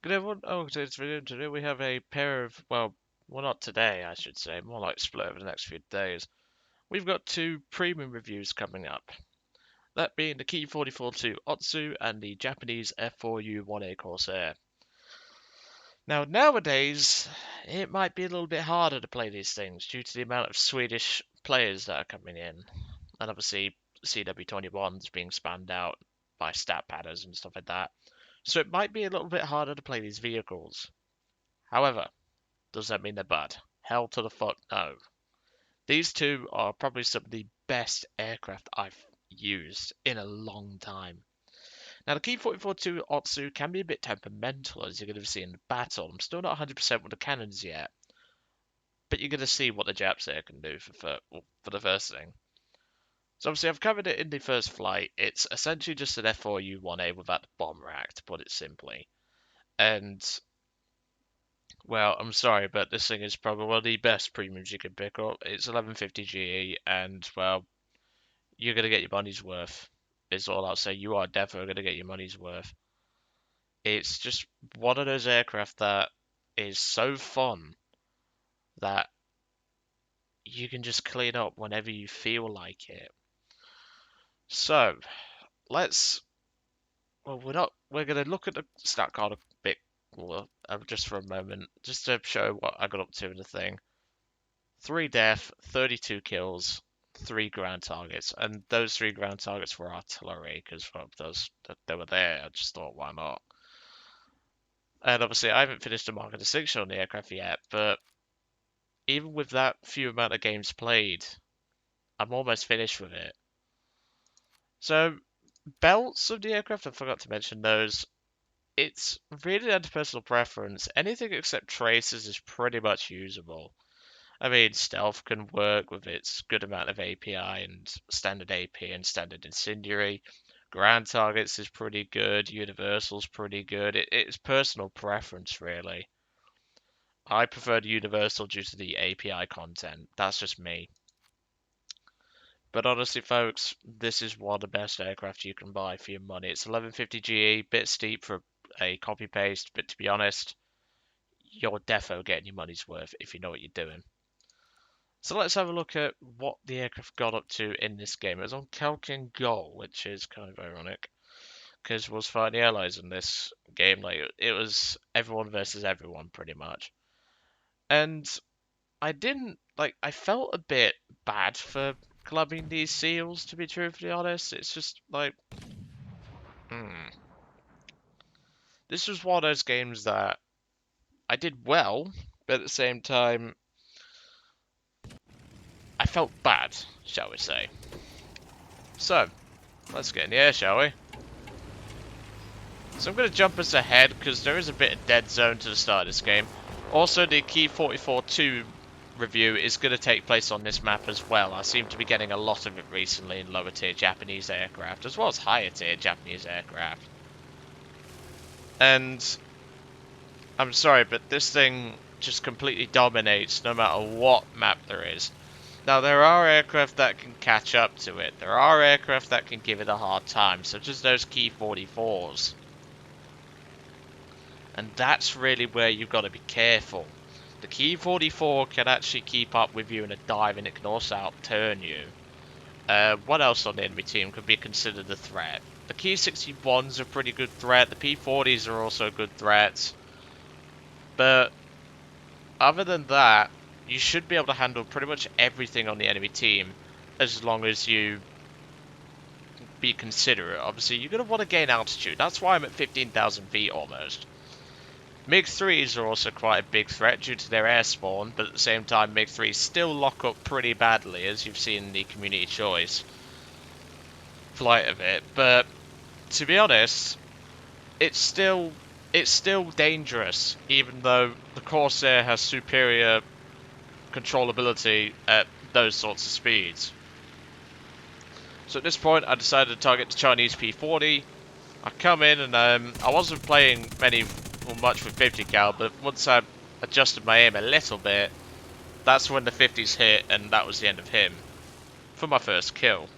Good everyone. Oh, today's video. Today we have a pair of, well, not today, I should say, more like split over the next few days. We've got two premium reviews coming up. That being the Key 44-2 Otsu and the Japanese F4U 1A Corsair. Now, nowadays, it might be a little bit harder to play these things due to the amount of Swedish players that are coming in. And obviously, CW21's being spammed out by stat padders and stuff like that. So it might be a little bit harder to play these vehicles. However, does that mean they're bad? Hell to the fuck no. These two are probably some of the best aircraft I've used in a long time. Now, the Key 44-2 Otsu can be a bit temperamental, as you're going to see in the battle. I'm still not 100% with the cannons yet, but you're going to see what the Japs here can do for the first thing. So obviously I've covered it in the first flight. It's essentially just an F4U-1A without the bomb rack, to put it simply. And well, I'm sorry, but this thing is probably one of the best premiums you can pick up. It's 1150 GE, and well, you're gonna get your money's worth. Is all I'll say. You are definitely gonna get your money's worth. It's just one of those aircraft that is so fun that you can just clean up whenever you feel like it. So let's. Well, We're gonna look at the stat card a bit, well, just for a moment, just to show what I got up to in the thing. 3 death, 32 kills, 3 ground targets, and those 3 ground targets were artillery because well, those they were there. I just thought, why not? And obviously, I haven't finished the market distinction on the aircraft yet, but even with that few amount of games played, I'm almost finished with it. So, belts of the aircraft, I forgot to mention those. It's really down to personal preference. Anything except traces is pretty much usable. I mean, stealth can work with its good amount of API and standard AP and standard incendiary. Ground targets is pretty good. Universal's pretty good. It's personal preference, really. I prefer the universal due to the API content. That's just me. But honestly, folks, this is one of the best aircraft you can buy for your money. It's 1150 GE, bit steep for a copy paste, but to be honest, you're defo getting your money's worth if you know what you're doing. So let's have a look at what the aircraft got up to in this game. It was on Kelkin Goal, which is kind of ironic, because was fighting the Allies in this game. Like it was everyone versus everyone, pretty much. And I didn't like. I felt a bit bad for clubbing these seals, to be truthfully honest. It's just like, hmm. This was one of those games that I did well, but at the same time, I felt bad, shall we say. So, let's get in the air, shall we? So I'm going to jump us ahead because there is a bit of dead zone to the start of this game. Also, the Key 44-2 review is going to take place on this map as well. I seem to be getting a lot of it recently in lower tier Japanese aircraft, as well as higher tier Japanese aircraft. And I'm sorry, but this thing just completely dominates no matter what map there is. Now, there are aircraft that can catch up to it. There are aircraft that can give it a hard time, such as those Key 44s. And that's really where you've got to be careful. The Key 44 can actually keep up with you in a dive, and it can also outturn you. What else on the enemy team could be considered a threat? The Key 61's a pretty good threat. The P40s are also good threats. But other than that, you should be able to handle pretty much everything on the enemy team as long as you be considerate. Obviously, you're going to want to gain altitude. That's why I'm at 15,000 feet almost. MiG-3s are also quite a big threat due to their air spawn, but at the same time MiG-3s still lock up pretty badly, as you've seen in the community choice flight of it. But to be honest, it's still dangerous, even though the Corsair has superior controllability at those sorts of speeds. So at this point I decided to target the Chinese P40. I come in and I wasn't playing much with 50 cal, but once I adjusted my aim a little bit, that's when the 50s hit, and that was the end of him for my first kill.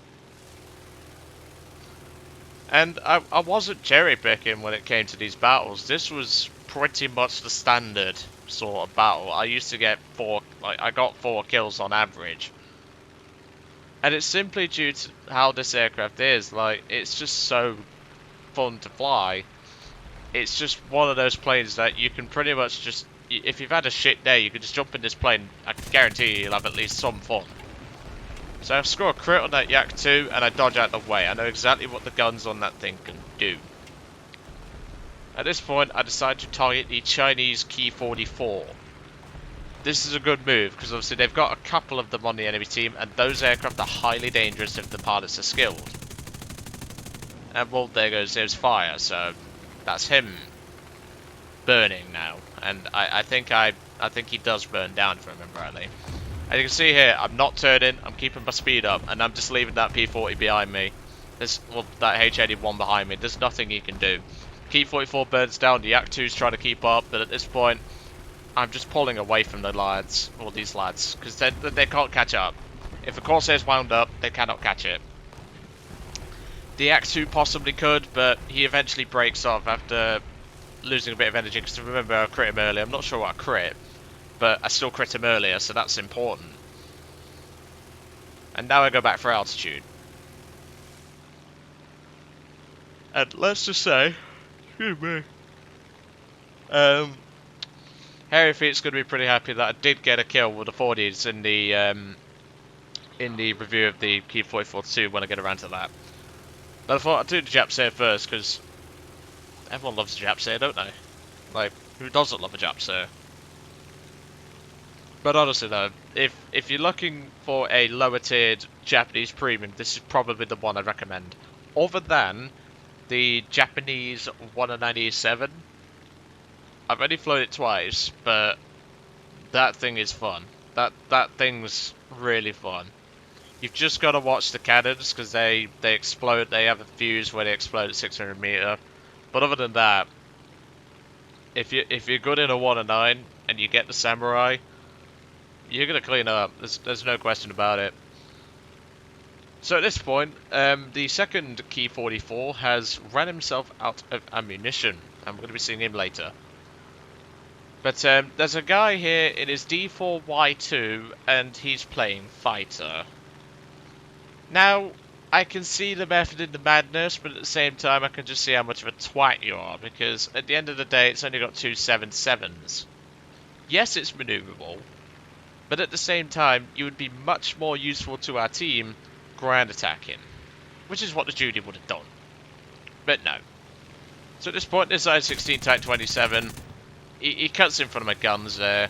And I wasn't cherry picking when it came to these battles. This was pretty much the standard sort of battle. I used to get I got 4 kills on average. And it's simply due to how this aircraft is. Like, it's just so fun to fly. It's just one of those planes that you can pretty much just, if you've had a shit day, you can just jump in this plane. I can guarantee you'll have at least some fun. So I score a crit on that Yak 2 and I dodge out of the way. I know exactly what the guns on that thing can do. At this point, I decide to target the Chinese Key 44. This is a good move, because obviously they've got a couple of them on the enemy team, and those aircraft are highly dangerous if the pilots are skilled. And well, there goes his fire, so that's him burning now. And I think he does burn down, if I remember rightly. As you can see here, I'm not turning, I'm keeping my speed up, and I'm just leaving that P-40 behind me. Well, that H-81 behind me. There's nothing he can do. Key 44 burns down, the Yak 2's trying to keep up, but at this point, I'm just pulling away from the lads, or these lads, because they can't catch up. If the Corsair's wound up, they cannot catch it. The Yak 2 possibly could, but he eventually breaks off after losing a bit of energy, because remember I crit him earlier. I'm not sure what I crit, but I still crit him earlier, so that's important. And now I go back for altitude. And let's just say, excuse me, Harry Feet's going to be pretty happy that I did get a kill with the 40s in the review of the Key 44-2 when I get around to that. But I thought I'd do the Japanese first, because everyone loves the Japanese, don't they? Like, who doesn't love a Japanese? But honestly though, if you're looking for a lower tiered Japanese premium, this is probably the one I'd recommend. Other than the Japanese 197. I've only flown it twice, but that thing is fun. That thing's really fun. You've just got to watch the cannons, because they explode. They have a fuse where they explode at 600 meter. But other than that, if you're good in a 109 and you get the Samurai, you're gonna clean up. There's no question about it. So at this point, the second Key 44 has ran himself out of ammunition, and we're going to be seeing him later. But there's a guy here in his D4Y2, and he's playing fighter. Now, I can see the method in the madness, but at the same time I can just see how much of a twat you are, because at the end of the day it's only got 2 7.7s. Yes, it's manoeuvrable, but at the same time you would be much more useful to our team ground attacking, which is what the Judy would have done. But no. So at this point, this I-16 Type 27, he cuts in front of my guns there,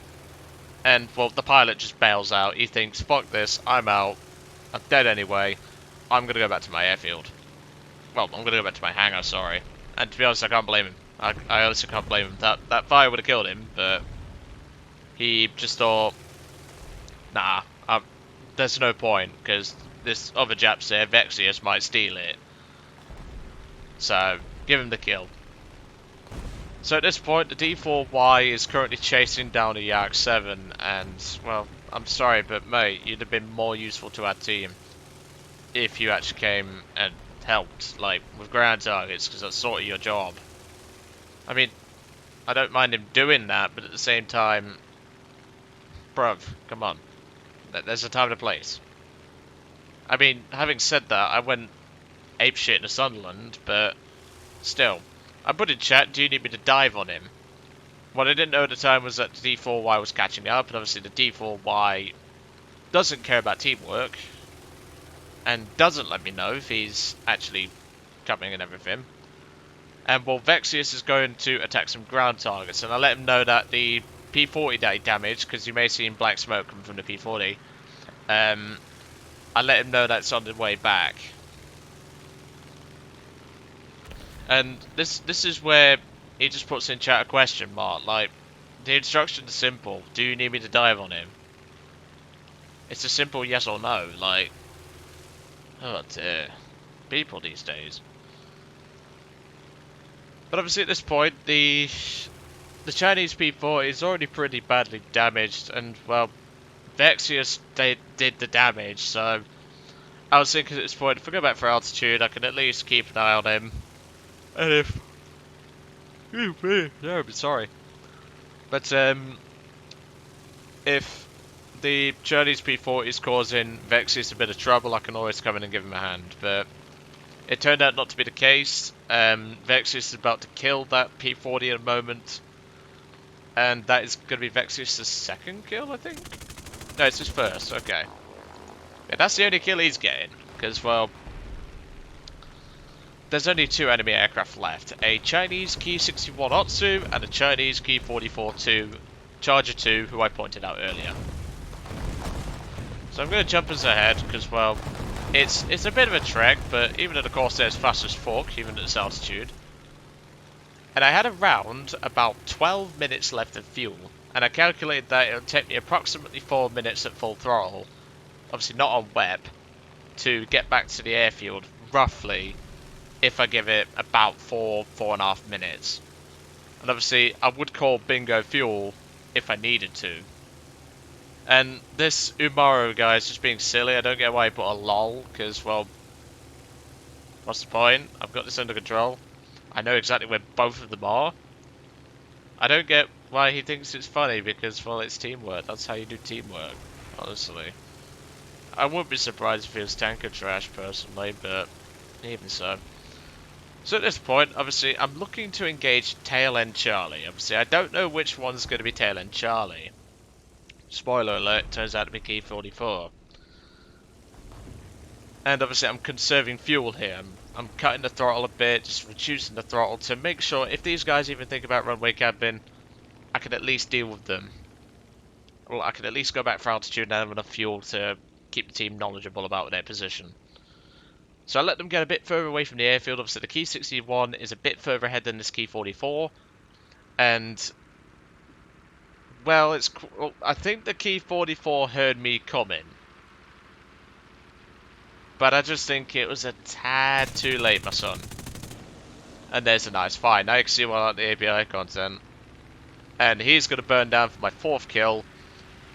and well, the pilot just bails out. He thinks, fuck this, I'm out, I'm dead anyway, I'm gonna go back to my airfield. Well, I'm gonna go back to my hangar, sorry. And to be honest, I can't blame him. I honestly can't blame him. That fire would have killed him, but he just thought, nah, there's no point, because this other Jap there, Vexius, might steal it. So, give him the kill. So at this point, the D4Y is currently chasing down a Yak 7, and, well, I'm sorry, but mate, you'd have been more useful to our team if you actually came and helped, like, with ground targets, because that's sort of your job. I mean, I don't mind him doing that, but at the same time, bruv, come on. There's a time and a place. I mean, having said that, I went apeshit in the Sunderland, but still. I put in chat, do you need me to dive on him? What I didn't know at the time was that the D4Y was catching up, and obviously the D4Y doesn't care about teamwork, and doesn't let me know if he's actually coming and everything. And well, Vexius is going to attack some ground targets, and I let him know that the P40 damage, because you may see in black smoke coming from the P40, I let him know that's on the way back. And this is where he just puts in chat a question mark, like, the instruction is simple, do you need me to dive on him? It's a simple yes or no, like, oh dear, people these days. But obviously at this point, the Chinese P40 is already pretty badly damaged, and well, Vexius did the damage, so I was thinking at this point, if I go back for altitude, I can at least keep an eye on him. And Yeah, I'm sorry. But if the Chinese P40 is causing Vexus a bit of trouble, I can always come in and give him a hand. But it turned out not to be the case. Vexus is about to kill that P40 in a moment. And that is going to be Vexus' second kill, I think? No, it's his first, okay. Yeah, that's the only kill he's getting. Because, well, there's only two enemy aircraft left. A Chinese Ki-61 Otsu and a Chinese Ki-44-2 Charger 2, who I pointed out earlier. So I'm going to jump us ahead, because, well, it's a bit of a trek, but even at the Corsair it's fast as fuck, even at this altitude. And I had around about 12 minutes left of fuel, and I calculated that it would take me approximately 4 minutes at full throttle, obviously not on web, to get back to the airfield, roughly, if I give it about 4.5 minutes. And obviously, I would call bingo fuel if I needed to. And this Umaru guy is just being silly. I don't get why he put a lol, because, well, what's the point? I've got this under control. I know exactly where both of them are. I don't get why he thinks it's funny, because, well, it's teamwork. That's how you do teamwork, honestly. I wouldn't be surprised if he was tanker trash, personally, but even so. So at this point, obviously, I'm looking to engage Tail End Charlie. Obviously, I don't know which one's going to be Tail End Charlie. Spoiler alert, turns out to be Ki-44. And obviously, I'm conserving fuel here. I'm cutting the throttle a bit, just reducing the throttle to make sure if these guys even think about runway camping, I can at least deal with them. Well, I can at least go back for altitude and have enough fuel to keep the team knowledgeable about their position. So I let them get a bit further away from the airfield. Obviously, the Ki-61 is a bit further ahead than this Ki-44. And, well, I think the Ki-44 heard me coming. But I just think it was a tad too late, my son. And there's a nice fight. Now you can see one of the API content. And he's going to burn down for my fourth kill.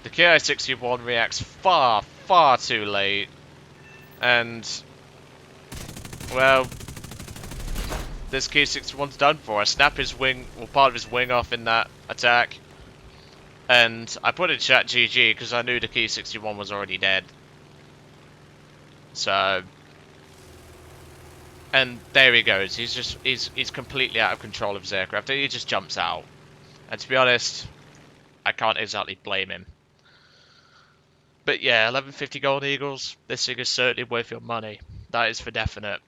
The Ki-61 reacts far, far too late. And, well, this Ki-61's done for. I snap his wing, or part of his wing off in that attack. And I put in chat GG because I knew the Ki-61 was already dead. So, and there he goes. He's completely out of control of his aircraft. He just jumps out. And to be honest, I can't exactly blame him. But yeah, 1150 Gold Eagles. This thing is certainly worth your money. That is for definite.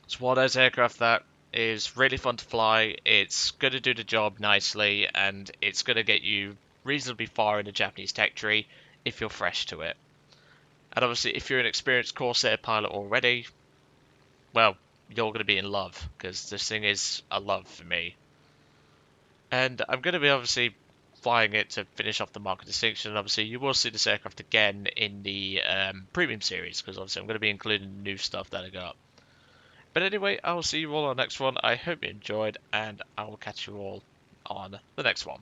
It's one of those aircraft that is really fun to fly. It's going to do the job nicely, and it's going to get you reasonably far in the Japanese tech tree if you're fresh to it. And obviously, if you're an experienced Corsair pilot already, well, you're going to be in love, because this thing is a love for me. And I'm going to be obviously flying it to finish off the Mark of Distinction. And obviously, you will see this aircraft again in the Premium Series, because obviously I'm going to be including new stuff that I got. But anyway, I will see you all on the next one. I hope you enjoyed, and I will catch you all on the next one.